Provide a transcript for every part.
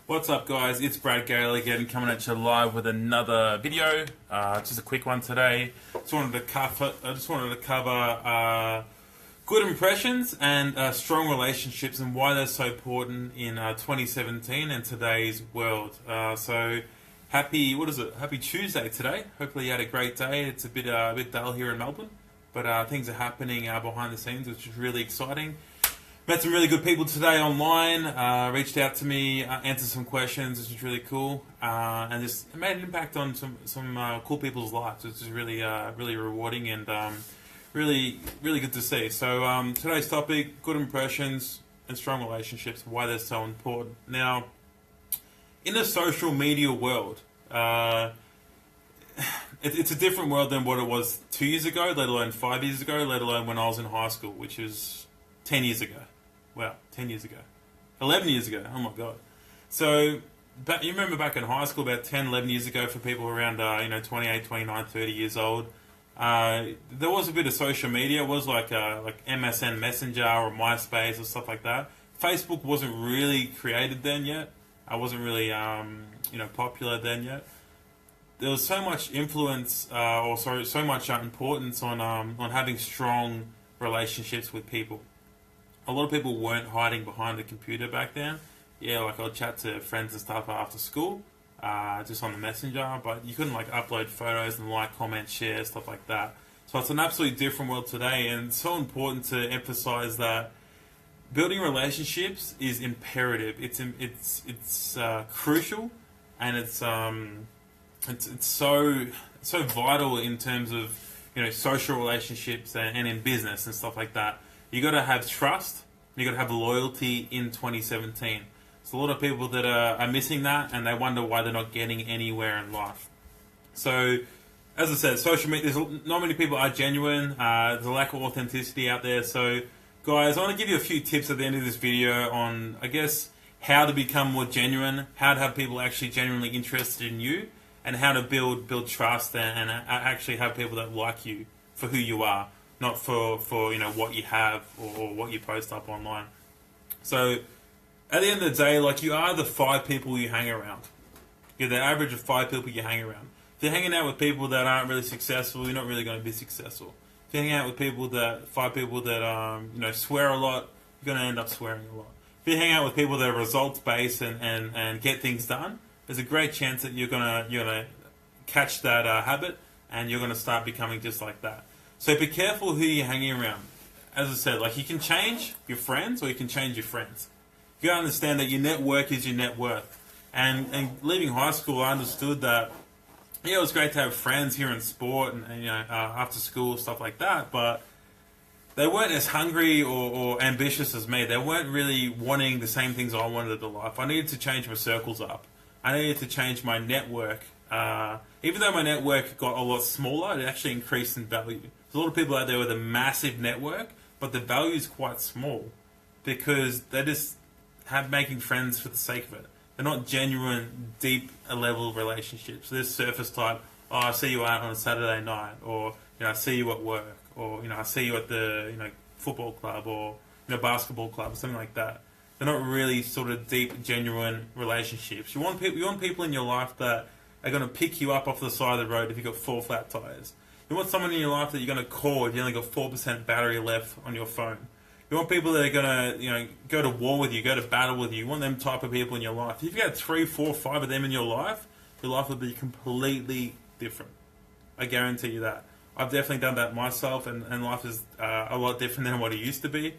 What's up, guys? It's Brad Gale again, coming at you live with another video. Just a quick one today. Just wanted to cover good impressions and strong relationships and why they're so important in 2017 and today's world. So happy Tuesday today. Hopefully you had a great day. It's a bit dull here in Melbourne, but things are happening behind the scenes, which is really exciting. Met some really good people today online, reached out to me, answered some questions, which is really cool, and just made an impact on some cool people's lives, which is really rewarding and really good to see. So today's topic, good impressions and strong relationships, why they're so important. Now, in the social media world, it's a different world than what it was 2 years ago, let alone 5 years ago, let alone when I was in high school, which is 10 years ago. Wow, 10 years ago. 11 years ago, oh my god. So, you remember back in high school, about 10, 11 years ago, for people around 28, 29, 30 years old, there was a bit of social media. It was like MSN Messenger or MySpace or stuff like that. Facebook wasn't really created then yet. I wasn't really popular then yet. There was so much influence, so much importance on having strong relationships with people. A lot of people weren't hiding behind the computer back then. Yeah, like I'd chat to friends and stuff after school, just on the messenger, but you couldn't upload photos and comment, share, stuff like that. So it's an absolutely different world today, and it's so important to emphasize that building relationships is imperative. It's crucial, and it's so vital in terms of social relationships and in business and stuff like that. You got to have trust. You got to have loyalty in 2017. So a lot of people that are missing that, and they wonder why they're not getting anywhere in life. So, as I said, social media. There's not many people are genuine. There's a lack of authenticity out there. So, guys, I want to give you a few tips at the end of this video on, I guess, how to become more genuine, how to have people actually genuinely interested in you, and how to build trust and actually have people that like you for who you are. Not for what you have or what you post up online. So, at the end of the day, you are the 5 people you hang around. You're the average of 5 people you hang around. If you're hanging out with people that aren't really successful, you're not really going to be successful. If you're hanging out with 5 people that swear a lot, you're going to end up swearing a lot. If you hang out with people that are results based and get things done, there's a great chance that you're gonna catch that habit, and you're gonna start becoming just like that. So be careful who you're hanging around. As I said, you can change your friends or you can change your friends. You gotta understand that your network is your net worth. And leaving high school, I understood that, it was great to have friends here in sport and after school, stuff like that, but they weren't as hungry or ambitious as me. They weren't really wanting the same things I wanted in life. I needed to change my circles up. I needed to change my network. Even though my network got a lot smaller, it actually increased in value. There's a lot of people out there with a massive network, but the value is quite small because they're just making friends for the sake of it. They're not genuine, deep level relationships. They're surface type. Oh, I see you out on a Saturday night, or I see you at work, or I see you at the football club or basketball club or something like that. They're not really sort of deep, genuine relationships. You want people in your life that are going to pick you up off the side of the road if you've got 4 flat tires. You want someone in your life that you're going to call if you only got 4% battery left on your phone. You want people that are going to go to war with you, go to battle with you. You want them type of people in your life. If you got 3, 4, 5 of them in your life will be completely different. I guarantee you that. I've definitely done that myself, and life is a lot different than what it used to be. It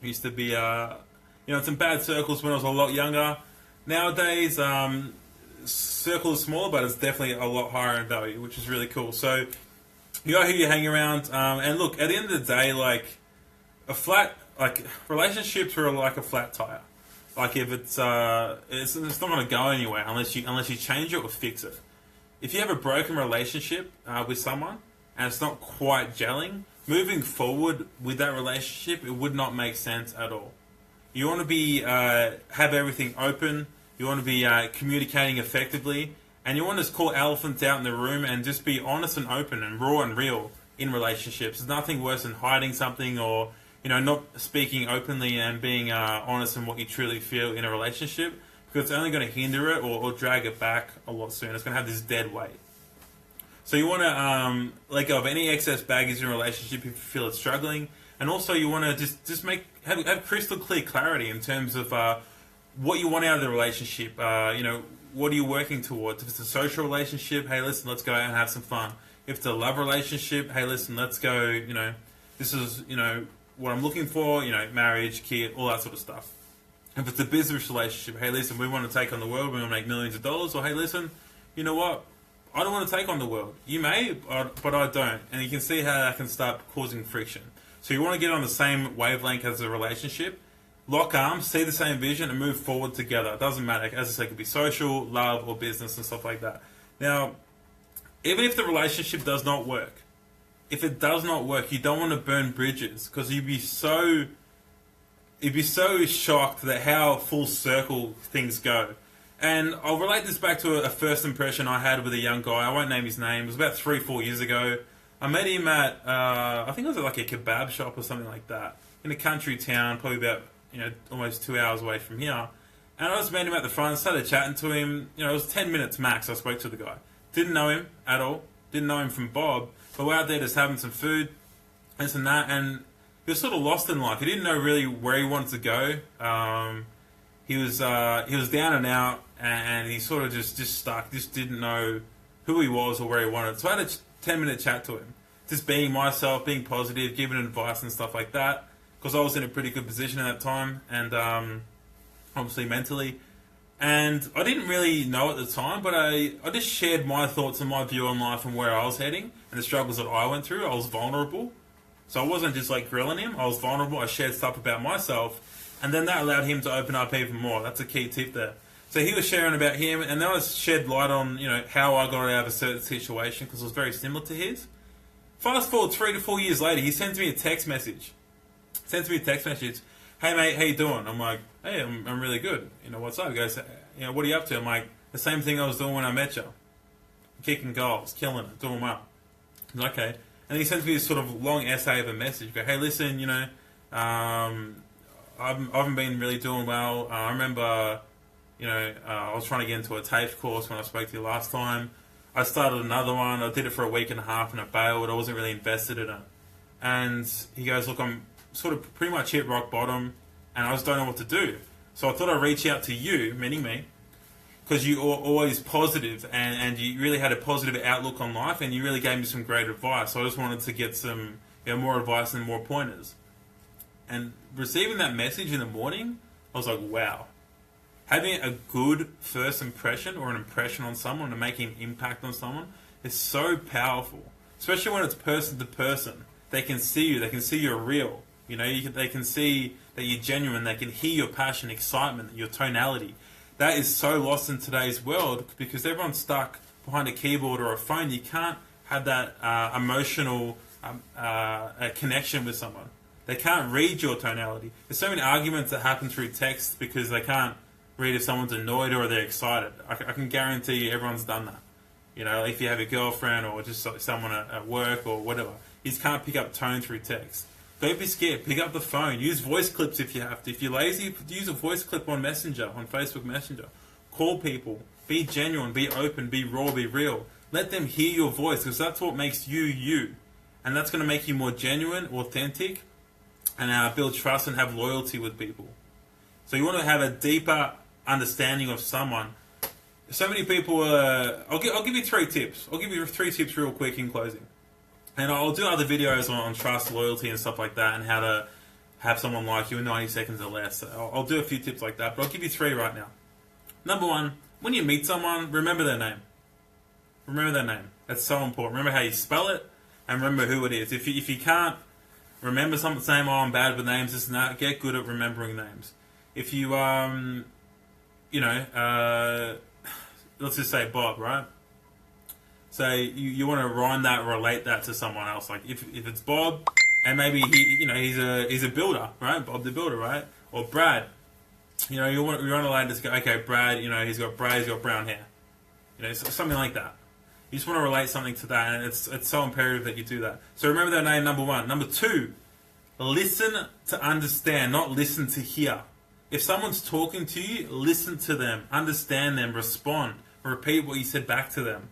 used to be some bad circles when I was a lot younger. Nowadays, circle is smaller, but it's definitely a lot higher in value, which is really cool. So, you know who you hang around, and look, at the end of the day, relationships are like a flat tire. If it's not going to go anywhere unless you change it or fix it. If you have a broken relationship with someone and it's not quite gelling, moving forward with that relationship, it would not make sense at all. You want to have everything open. You want to be communicating effectively, and you want to just call elephants out in the room and just be honest and open and raw and real in relationships. There's nothing worse than hiding something or not speaking openly and being honest in what you truly feel in a relationship, because it's only going to hinder it or drag it back a lot sooner. It's going to have this dead weight. So you want to let go of any excess baggage in a relationship if you feel it's struggling, and also you want to just have crystal clear clarity in terms of what you want out of the relationship. What are you working towards? If it's a social relationship, hey, listen, let's go out and have some fun. If it's a love relationship, hey, listen, let's go. This is what I'm looking for. Marriage, kid, all that sort of stuff. If it's a business relationship, hey, listen, we want to take on the world. We want to make millions of dollars. Or hey, listen, you know what? I don't want to take on the world. You may, but I don't. And you can see how that can start causing friction. So you want to get on the same wavelength as a relationship, lock arms, see the same vision, and move forward together. It doesn't matter. As I said, it could be social, love, or business and stuff like that. Now, even if the relationship does not work, if it does not work, you don't want to burn bridges, because you'd be so shocked at how full circle things go. And I'll relate this back to a first impression I had with a young guy. I won't name his name. It was about 3-4 years ago. I met him at, I think it was at like a kebab shop or something like that, in a country town, probably about, almost 2 hours away from here. And I just met him at the front, started chatting to him. It was 10 minutes max I spoke to the guy. Didn't know him at all. Didn't know him from Bob. But we're out there just having some food, this and that. And he was sort of lost in life. He didn't know really where he wanted to go. He was down and out, and he sort of just stuck. Just didn't know who he was or where he wanted. So I had a 10-minute chat to him, just being myself, being positive, giving advice and stuff like that. Because I was in a pretty good position at that time, and obviously mentally. And I didn't really know at the time, but I just shared my thoughts and my view on life and where I was heading and the struggles that I went through. I was vulnerable. So I wasn't just like grilling him. I was vulnerable. I shared stuff about myself. And then that allowed him to open up even more. That's a key tip there. So he was sharing about him, and then I shed light on, how I got out of a certain situation, because it was very similar to his. Fast forward 3 to 4 years later, he sends me a text message. Hey mate, how you doing? I'm like, hey, I'm really good. What's up? He goes, what are you up to? I'm like, the same thing I was doing when I met you. Kicking goals, killing it, doing well. He's like, okay. And he sends me this sort of long essay of a message. I go, hey, listen, I haven't been really doing well. I remember, I was trying to get into a TAFE course when I spoke to you last time. I started another one. I did it for a week and a half and I bailed. I wasn't really invested in it. And he goes, look, I'm sort of pretty much hit rock bottom and I just don't know what to do. So I thought I'd reach out to you, meaning me, because you are always positive and you really had a positive outlook on life and you really gave me some great advice. So I just wanted to get some more advice and more pointers. And receiving that message in the morning, I was like, wow. Having a good first impression or an impression on someone and making an impact on someone is so powerful. Especially when it's person to person. They can see you. They can see you're real. They can see that you're genuine. They can hear your passion, excitement, your tonality. That is so lost in today's world because everyone's stuck behind a keyboard or a phone. You can't have that emotional connection with someone. They can't read your tonality. There's so many arguments that happen through text because they can't read if someone's annoyed or they're excited. I can guarantee you everyone's done that. If you have a girlfriend or just someone at work or whatever, you just can't pick up tone through text. Don't be scared. Pick up the phone. Use voice clips if you have to. If you're lazy, use a voice clip on Messenger, on Facebook Messenger. Call people. Be genuine. Be open. Be raw. Be real. Let them hear your voice because that's what makes you you. And that's going to make you more genuine, authentic, and build trust and have loyalty with people. So you want to have a deeper understanding of someone. So many people, I'll give you 3 tips. I'll give you 3 tips real quick in closing. And I'll do other videos on trust, loyalty, and stuff like that, and how to have someone like you in 90 seconds or less. So I'll do a few tips like that, but I'll give you 3 right now. Number 1, when you meet someone, remember their name. Remember their name. That's so important. Remember how you spell it, and remember who it is. If you can't remember someone's name, oh, I'm bad with names, this and that, get good at remembering names. If you, let's just say Bob, right? So you want to rhyme that, relate that to someone else. Like if it's Bob, and maybe he's a builder, right? Bob the builder, right? Or Brad, you want to just go, okay, Brad, he's got brown hair, something like that. You just want to relate something to that, and it's so imperative that you do that. So remember their name, number 1. Number 2, listen to understand, not listen to hear. If someone's talking to you, listen to them, understand them, respond, repeat what you said back to them.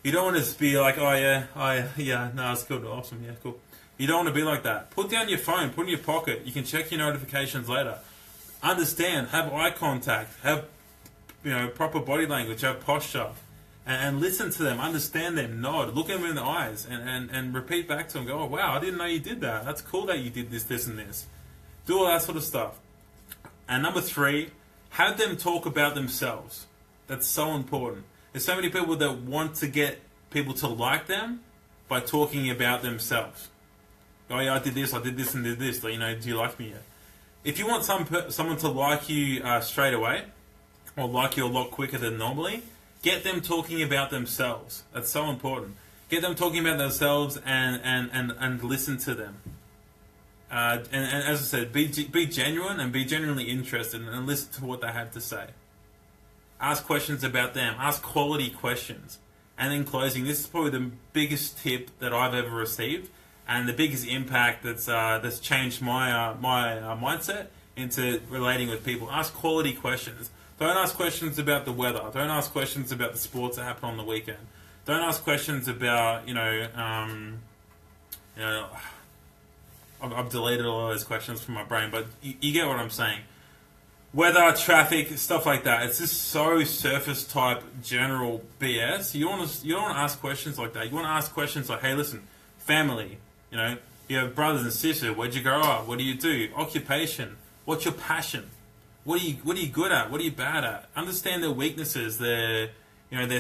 You don't want to just be like, oh yeah, no, it's good, awesome, yeah, cool. You don't want to be like that. Put down your phone, put it in your pocket. You can check your notifications later. Understand, have eye contact, have proper body language, have posture, and listen to them, understand them, nod, look at them in the eyes, and repeat back to them. Go, oh wow, I didn't know you did that. That's cool that you did this, this, and this. Do all that sort of stuff. And number 3, have them talk about themselves. That's so important. There's so many people that want to get people to like them by talking about themselves. Oh yeah, I did this and did this. Do you like me yet? If you want someone to like you straight away, or like you a lot quicker than normally, get them talking about themselves. That's so important. Get them talking about themselves and listen to them. And as I said, be genuine and be genuinely interested and listen to what they have to say. Ask questions about them. Ask quality questions. And in closing, this is probably the biggest tip that I've ever received, and the biggest impact that's changed my mindset into relating with people. Ask quality questions. Don't ask questions about the weather. Don't ask questions about the sports that happen on the weekend. Don't ask questions about I've deleted all those questions from my brain, but you get what I'm saying. Weather, traffic, stuff like that. It's just so surface type general BS. You don't want to ask questions like that. You want to ask questions like, hey, listen, family, you have brothers and sisters. Where'd you grow up? What do you do? Occupation. What's your passion? What are you good at? What are you bad at? Understand their weaknesses, their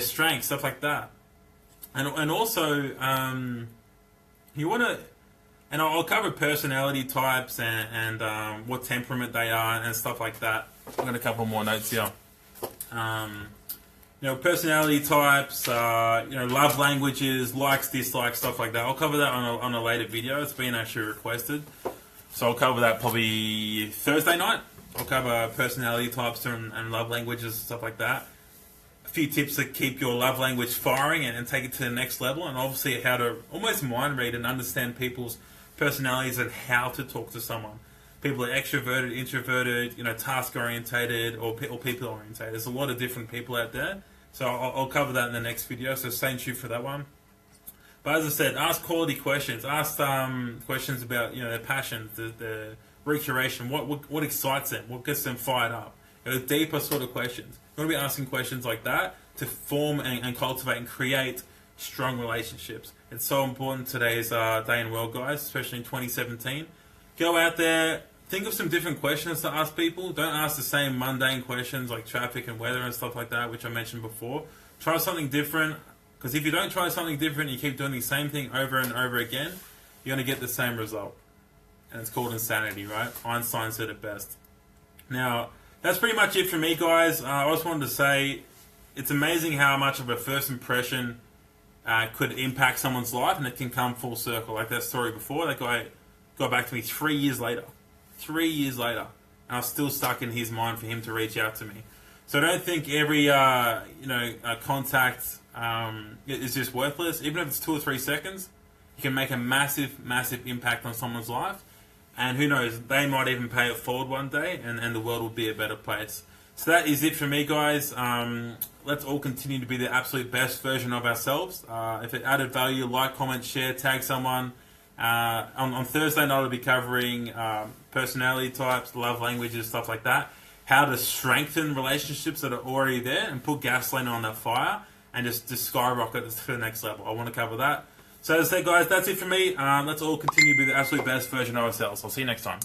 strengths, stuff like that. And also, you want to. And I'll cover personality types and what temperament they are and stuff like that. I've got a couple more notes here. Personality types, love languages, likes, dislikes, stuff like that. I'll cover that on a later video. It's been actually requested. So I'll cover that probably Thursday night. I'll cover personality types and love languages, stuff like that. A few tips to keep your love language firing and take it to the next level. And obviously how to almost mind read and understand people's personalities and how to talk to someone. People are extroverted, introverted, task orientated or people orientated. There's a lot of different people out there, so I'll cover that in the next video. So stay tuned for that one. But as I said, ask quality questions. Ask questions about their passion, the recreation, what excites them, what gets them fired up. Deeper sort of questions. You want to be asking questions like that to form and cultivate and create strong relationships. It's so important today's day in world, guys, especially in 2017. Go out there, think of some different questions to ask people. Don't ask the same mundane questions like traffic and weather and stuff like that, which I mentioned before. Try something different, because if you don't try something different, you keep doing the same thing over and over again, you're going to get the same result. And it's called insanity, right? Einstein said it best. Now, that's pretty much it for me, guys. I just wanted to say, it's amazing how much of a first impression could impact someone's life, and it can come full circle. Like that story before, that guy got back to me 3 years later. 3 years later. And I was still stuck in his mind for him to reach out to me. So I don't think every contact is just worthless. Even if it's 2 or 3 seconds, you can make a massive, massive impact on someone's life. And who knows, they might even pay it forward one day, and the world will be a better place. So that is it for me, guys. Let's all continue to be the absolute best version of ourselves. If it added value, like, comment, share, tag someone. On Thursday night, I'll be covering personality types, love languages, stuff like that. How to strengthen relationships that are already there and put gasoline on that fire and just skyrocket to the next level. I want to cover that. So as I said, guys, that's it for me. Let's all continue to be the absolute best version of ourselves. I'll see you next time.